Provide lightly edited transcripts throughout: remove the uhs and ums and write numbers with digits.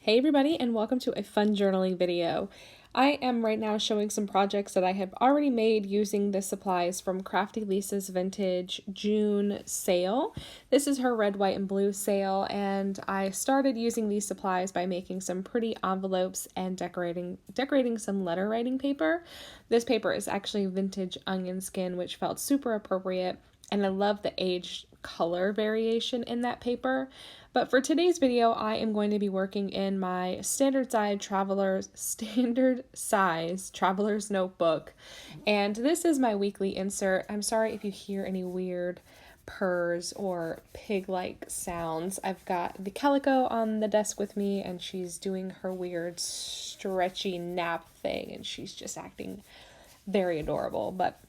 Hey everybody, and welcome to a fun journaling video. I am right now showing some projects that I have already made using the supplies from Crafty Lisa's Vintage June sale. This is her red, white, and blue sale, and I started using these supplies by making some pretty envelopes and decorating some letter writing paper. This paper is actually vintage onion skin, which felt super appropriate, and I love the aged color variation in that paper. But for today's video, I am going to be working in my standard size traveler's notebook. And this is my weekly insert. I'm sorry if you hear any weird purrs or pig-like sounds. I've got the Calico on the desk with me, and she's doing her weird stretchy nap thing, and she's just acting very adorable. But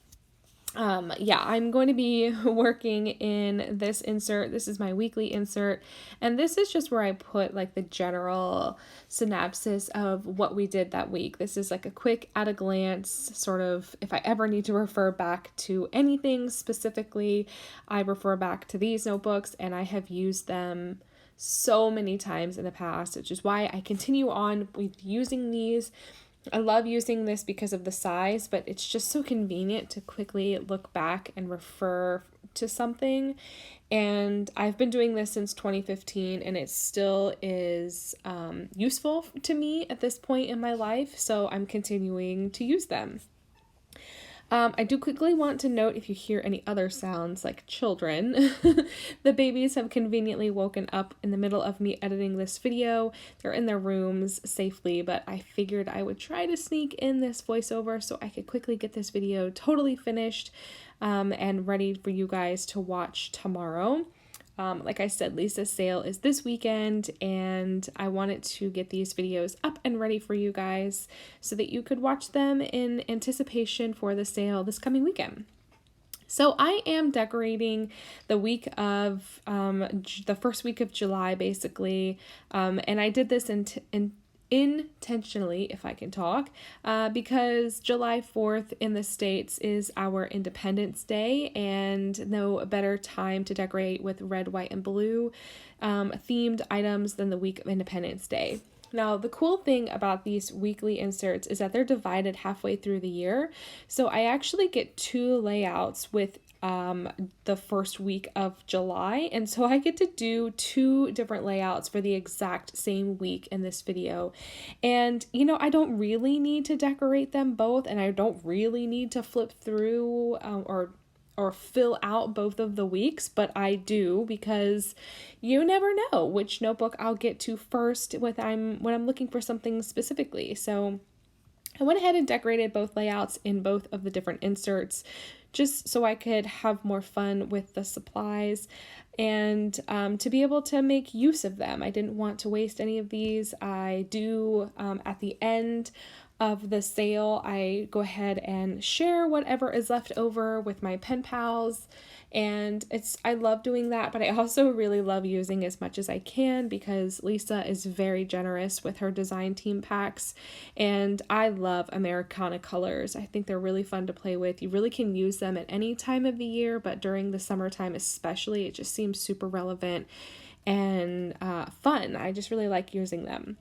yeah, I'm going to be working in this insert. This is my weekly insert, and this is just where I put like the general synopsis of what we did that week. This is like a quick at a glance sort of, if I ever need to refer back to anything specifically, I refer back to these notebooks, and I have used them so many times in the past, which is why I continue on with using these. I love using this because of the size, but it's just so convenient to quickly look back and refer to something. And I've been doing this since 2015, and it still is useful to me at this point in my life, so I'm continuing to use them. I do quickly want to note, if you hear any other sounds like children, the babies have conveniently woken up in the middle of me editing this video. They're in their rooms safely, but I figured I would try to sneak in this voiceover so I could quickly get this video totally finished and ready for you guys to watch tomorrow. Like I said, Lisa's sale is this weekend, and I wanted to get these videos up and ready for you guys so that you could watch them in anticipation for the sale this coming weekend. So I am decorating the week of, the first week of July, basically, and I did this intentionally, if I can talk, because July 4th in the States is our Independence Day, and no better time to decorate with red, white, and blue themed items than the week of Independence Day. Now, the cool thing about these weekly inserts is that they're divided halfway through the year, so I actually get two layouts with the first week of July, and so I get to do two different layouts for the exact same week in this video. And I don't really need to decorate them both, and I don't really need to flip through or fill out both of the weeks, but I do, because you never know which notebook I'll get to first when I'm looking for something specifically. So I went ahead and decorated both layouts in both of the different inserts, just so I could have more fun with the supplies and to be able to make use of them. I didn't want to waste any of these. I do, at the end of the sale, I go ahead and share whatever is left over with my pen pals, and I love doing that, but I also really love using as much as I can because Lisa is very generous with her design team packs, and I love Americana colors. I think they're really fun to play with. You really can use them at any time of the year, but during the summertime especially, it just seems super relevant and fun. I just really like using them.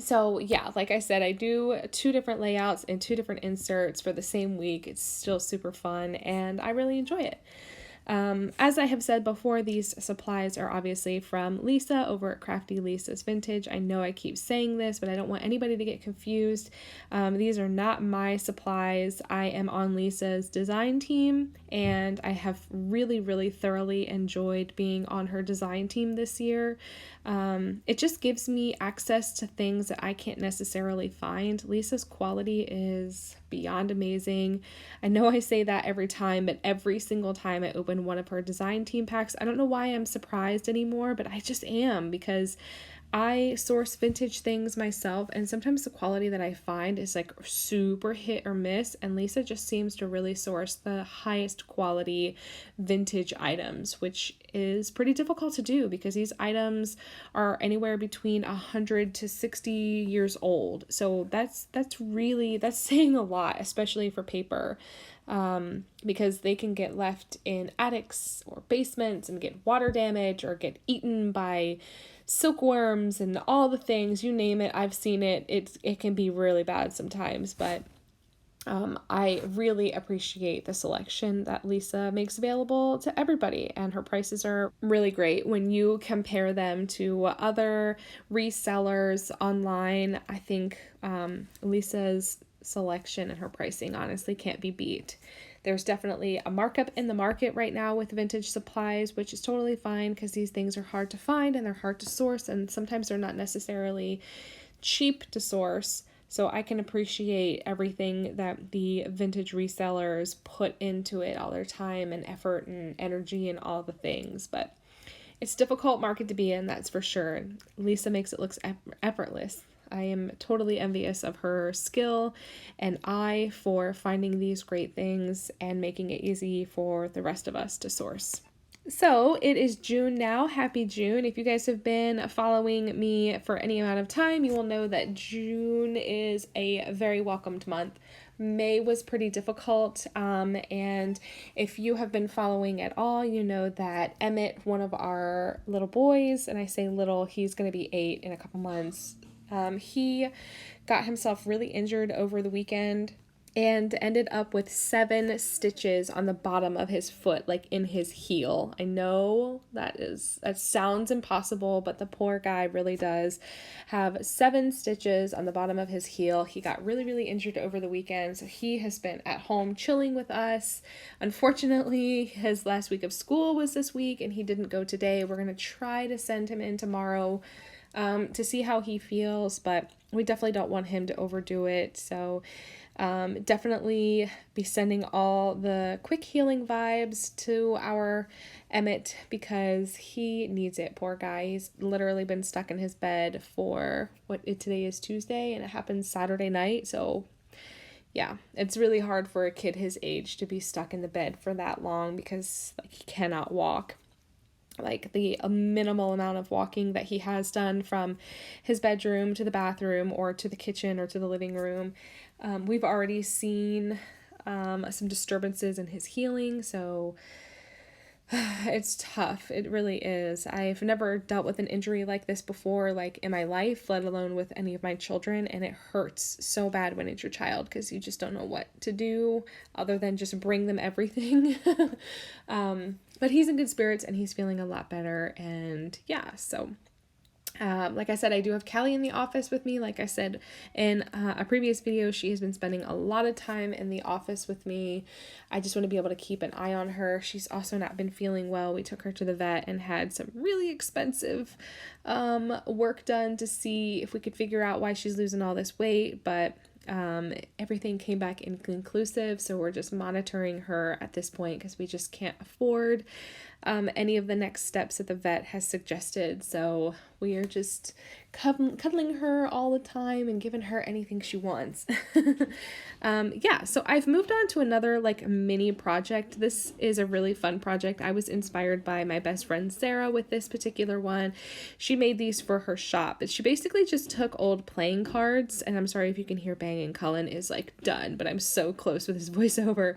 So yeah, like I said, I do two different layouts and two different inserts for the same week. It's still super fun, and I really enjoy it. As I have said before, these supplies are obviously from Lisa over at Crafty Lisa's Vintage. I know I keep saying this, but I don't want anybody to get confused. These are not my supplies. I am on Lisa's design team, and I have really, really thoroughly enjoyed being on her design team this year. It just gives me access to things that I can't necessarily find. Lisa's quality is beyond amazing. I know I say that every time, but every single time I open one of her design team packs, I don't know why I'm surprised anymore, but I just am, because I source vintage things myself, and sometimes the quality that I find is like super hit or miss, and Lisa just seems to really source the highest quality vintage items, which is pretty difficult to do because these items are anywhere between 100 to 60 years old. So that's saying a lot, especially for paper. Because they can get left in attics or basements and get water damage or get eaten by silkworms and all the things, you name it, I've seen it. It can be really bad sometimes, but I really appreciate the selection that Lisa makes available to everybody, and her prices are really great. When you compare them to other resellers online, I think Lisa's selection and her pricing honestly can't be beat. There's definitely a markup in the market right now with vintage supplies, which is totally fine because these things are hard to find and they're hard to source, and sometimes they're not necessarily cheap to source. So I can appreciate everything that the vintage resellers put into it, all their time and effort and energy and all the things. But it's a difficult market to be in, that's for sure. Lisa makes it look effortless. I am totally envious of her skill and eye for finding these great things and making it easy for the rest of us to source. So it is June now. Happy June. If you guys have been following me for any amount of time, you will know that June is a very welcomed month. May was pretty difficult, and if you have been following at all, you know that Emmett, one of our little boys, and I say little, he's going to be 8 in a couple months, he got himself really injured over the weekend and ended up with 7 stitches on the bottom of his foot, like in his heel. I know that sounds impossible, but the poor guy really does have 7 stitches on the bottom of his heel. He got really, really injured over the weekend, so he has been at home chilling with us. Unfortunately, his last week of school was this week, and he didn't go today. We're going to try to send him in tomorrow to see how he feels, but we definitely don't want him to overdo it, so definitely be sending all the quick healing vibes to our Emmett because he needs it. Poor guy. He's literally been stuck in his bed for today is Tuesday and it happened Saturday night. So yeah, it's really hard for a kid his age to be stuck in the bed for that long because he cannot walk. Like the minimal amount of walking that he has done from his bedroom to the bathroom or to the kitchen or to the living room, we've already seen some disturbances in his healing, so it's tough. It really is. I've never dealt with an injury like this before, like in my life, let alone with any of my children, and it hurts so bad when it's your child because you just don't know what to do other than just bring them everything. But he's in good spirits and he's feeling a lot better, and yeah, so like I said, I do have Callie in the office with me. Like I said in a previous video, she has been spending a lot of time in the office with me. I just want to be able to keep an eye on her. She's also not been feeling well. We took her to the vet and had some really expensive work done to see if we could figure out why she's losing all this weight, but everything came back inconclusive, so we're just monitoring her at this point because we just can't afford any of the next steps that the vet has suggested. So we are just cuddling her all the time and giving her anything she wants. Yeah, so I've moved on to another like mini project. This is a really fun project. I was inspired by my best friend Sarah with this particular one. She made these for her shop. She basically just took old playing cards, and I'm sorry if you can hear banging. Cullen is like done, but I'm so close with his voiceover.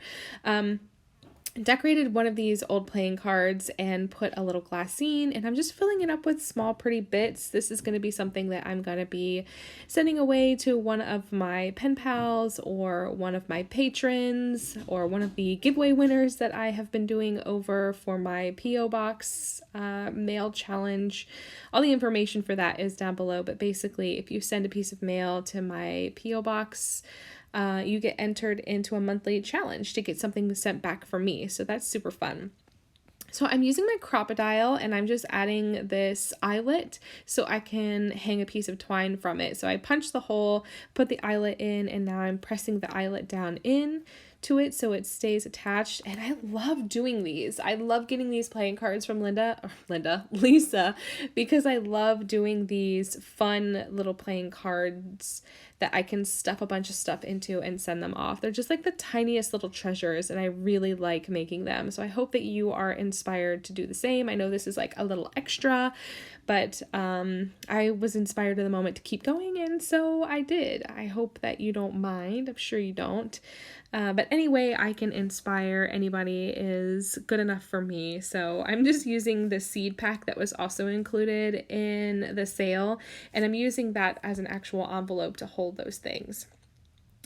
Decorated one of these old playing cards and put a little glassine, and I'm just filling it up with small pretty bits. This is going to be something that I'm going to be sending away to one of my pen pals or one of my patrons or one of the giveaway winners that I have been doing over for my P.O. Box mail challenge. All the information for that is down below, but basically if you send a piece of mail to my P.O. Box, you get entered into a monthly challenge to get something sent back from me. So that's super fun. So I'm using my crocodile and I'm just adding this eyelet so I can hang a piece of twine from it. So I punched the hole, put the eyelet in, and now I'm pressing the eyelet down in to it so it stays attached. And I love doing these. I love getting these playing cards from Lisa, because I love doing these fun little playing cards that I can stuff a bunch of stuff into and send them off. They're just like the tiniest little treasures, and I really like making them. So I hope that you are inspired to do the same. I know this is like a little extra, but I was inspired in the moment to keep going, and so I did. I hope that you don't mind. I'm sure you don't. But any way I can inspire anybody is good enough for me. So I'm just using the seed pack that was also included in the sale, and I'm using that as an actual envelope to hold those things.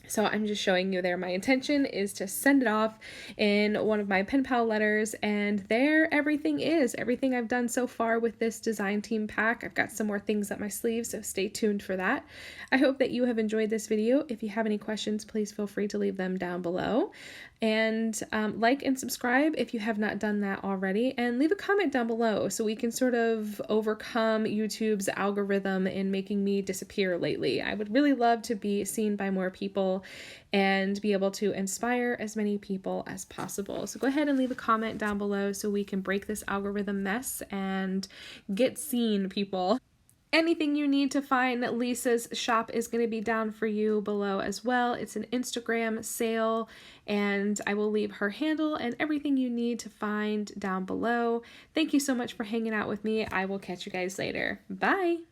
So I'm just showing you there. My intention is to send it off in one of my pen pal letters, and there everything is. Everything I've done so far with this design team pack. I've got some more things up my sleeve, so stay tuned for that. I hope that you have enjoyed this video. If you have any questions, please feel free to leave them down below. And like and subscribe if you have not done that already, and leave a comment down below so we can sort of overcome YouTube's algorithm in making me disappear lately. I would really love to be seen by more people and be able to inspire as many people as possible. So go ahead and leave a comment down below so we can break this algorithm mess and get seen, people. Anything you need to find Lisa's shop is going to be down for you below as well. It's an Instagram sale, and I will leave her handle and everything you need to find down below. Thank you so much for hanging out with me. I will catch you guys later. Bye!